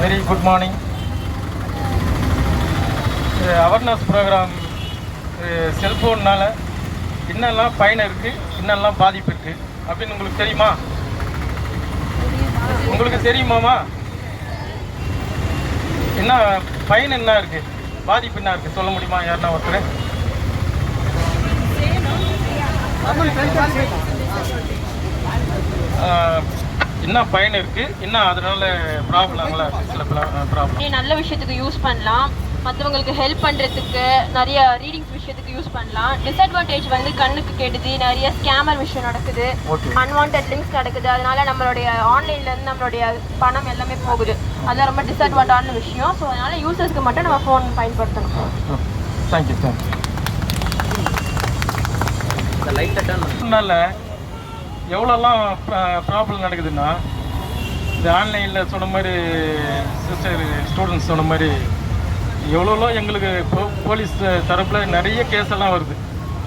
Very good morning. Awareness programme செல்ஃபோன்னால் என்னெல்லாம் பயன் இருக்குது, என்னெல்லாம் பாதிப்பு இருக்குது அப்படின்னு உங்களுக்கு தெரியுமா? உங்களுக்கு தெரியுமாம்மா? என்ன பயன் என்ன இருக்குது, பாதிப்பு என்ன இருக்குது சொல்ல முடியுமா? யாருன்னா ஒருத்தர் என்ன பயன் இருக்குது, என்ன அதனால ப்ராப்ளங்களா இருக்குது? சில ப்ராப்ளம் நல்ல விஷயத்துக்கு யூஸ் பண்ணலாம், மற்றவங்களுக்கு ஹெல்ப் பண்ணுறதுக்கு, நிறைய ரீடிங்ஸ் விஷயத்துக்கு யூஸ் பண்ணலாம். டிஸ்அட்வான்டேஜ் வந்து கண்ணுக்கு கெடுது, நிறைய ஸ்கேமர் விஷயம் நடக்குது, அன்வான்ட் லிங்க்ஸ் நடக்குது. அதனால நம்மளுடைய ஆன்லைன்லேருந்து நம்மளுடைய பணம் எல்லாமே போகுது. அதெல்லாம் ரொம்ப டிஸ்அட்வான்டான விஷயம். ஸோ அதனால் யூசர்ஸ்க்கு மட்டும் நம்ம ஃபோன் பயன்படுத்தணும். Thank you thank you. அதனால் எவ்வளோலாம் ப்ராப்ளம் நடக்குதுன்னா, இந்த ஆன்லைனில் சொன்ன மாதிரி சிஸ்டர் ஸ்டூடெண்ட்ஸ் சொன்ன மாதிரி எவ்வளோ எங்களுக்கு போலீஸ் தரப்பில் நிறைய கேஸெல்லாம் வருது.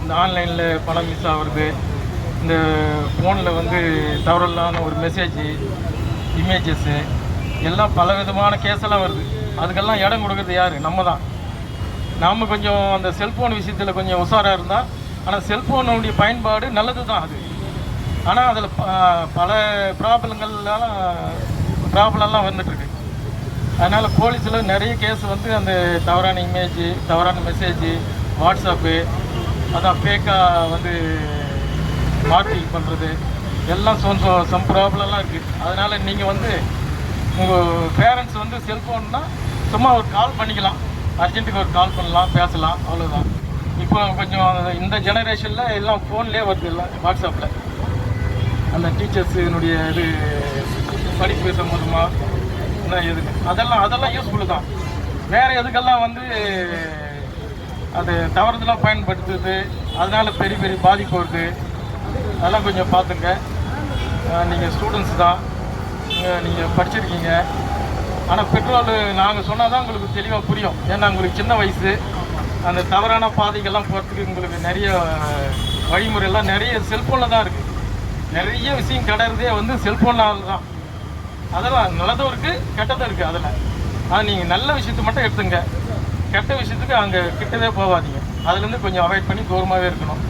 இந்த ஆன்லைனில் பணம் மிஸ் ஆகுறது, இந்த ஃபோனில் வந்து தவறலான ஒரு மெசேஜ், இமேஜஸ்ஸு எல்லாம் பல விதமான கேஸெல்லாம் வருது. அதுக்கெல்லாம் இடம் கொடுக்குறது யார்? நம்ம தான். நாம் கொஞ்சம் அந்த செல்ஃபோன் விஷயத்தில் கொஞ்சம் உஷாராக இருந்தால், ஆனால் செல்ஃபோனுடைய பயன்பாடு நல்லது தான் அது. ஆனால் அதில் பல ப்ராப்ளம்லாம் வந்துட்டுருக்கு. அதனால் போலீஸில் நிறைய கேஸ் வந்து அந்த தவறான இமேஜ், தவறான மெசேஜ், வாட்ஸ்அப்பு, அதான் ஃபேக்காக வந்து மார்க்கிங் பண்ணுறது எல்லாம் சம் ப்ராப்ளம்லாம் இருக்குது. அதனால் நீங்கள் வந்து உங்கள் பேரண்ட்ஸ் வந்து செல்ஃபோன்னா சும்மா ஒரு கால் பண்ணிக்கலாம், அர்ஜென்ட்டுக்கு ஒரு கால் பண்ணலாம், பேசலாம், அவ்வளோதான். இப்போ கொஞ்சம் இந்த ஜெனரேஷனில் எல்லாம் ஃபோன்லேயே வருது, எல்லாம் வாட்ஸ்அப்பில். அந்த டீச்சர்ஸினுடைய இது படிப்பு சம்மந்தமாக என்ன எதுக்கு அதெல்லாம் யூஸ்ஃபுல்லு தான். வேறு எதுக்கெல்லாம் வந்து அது தவறுதலாக பயன்படுத்துது, அதனால் பெரிய பெரிய பாதிப்பு வருது. அதெல்லாம் கொஞ்சம் பார்த்துங்க. நீங்கள் ஸ்டூடெண்ட்ஸ் தான், நீங்கள் படிச்சிருக்கீங்க. ஆனால் பெட்ரோல் நாங்கள் சொன்னால் தான் உங்களுக்கு தெளிவாக புரியும். ஏன்னா உங்களுக்கு சின்ன வயசு, அந்த தவறான பாதைகள்லாம் போகிறதுக்கு உங்களுக்கு நிறைய வழிமுறையெல்லாம் நிறைய செல்ஃபோனில் தான் இருக்குது. நிறைய விஷயம் கிடறதே வந்து செல்ஃபோனால் தான். அதெல்லாம் நல்லதும் இருக்குது, கெட்டதும் இருக்குது. அதில் ஆனால் நீங்கள் நல்ல விஷயத்தை மட்டும் எடுத்துங்க, கெட்ட விஷயத்துக்கு அங்கே கிட்டவே போகாதீங்க. அதுலேருந்து கொஞ்சம் அவாய்ட் பண்ணி தூரமாகவே இருக்கணும்.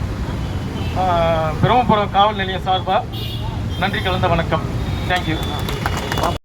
பிரம்மபுரம் காவல் நிலையம் சார்பாக நன்றி கலந்த வணக்கம். தேங்க்யூ.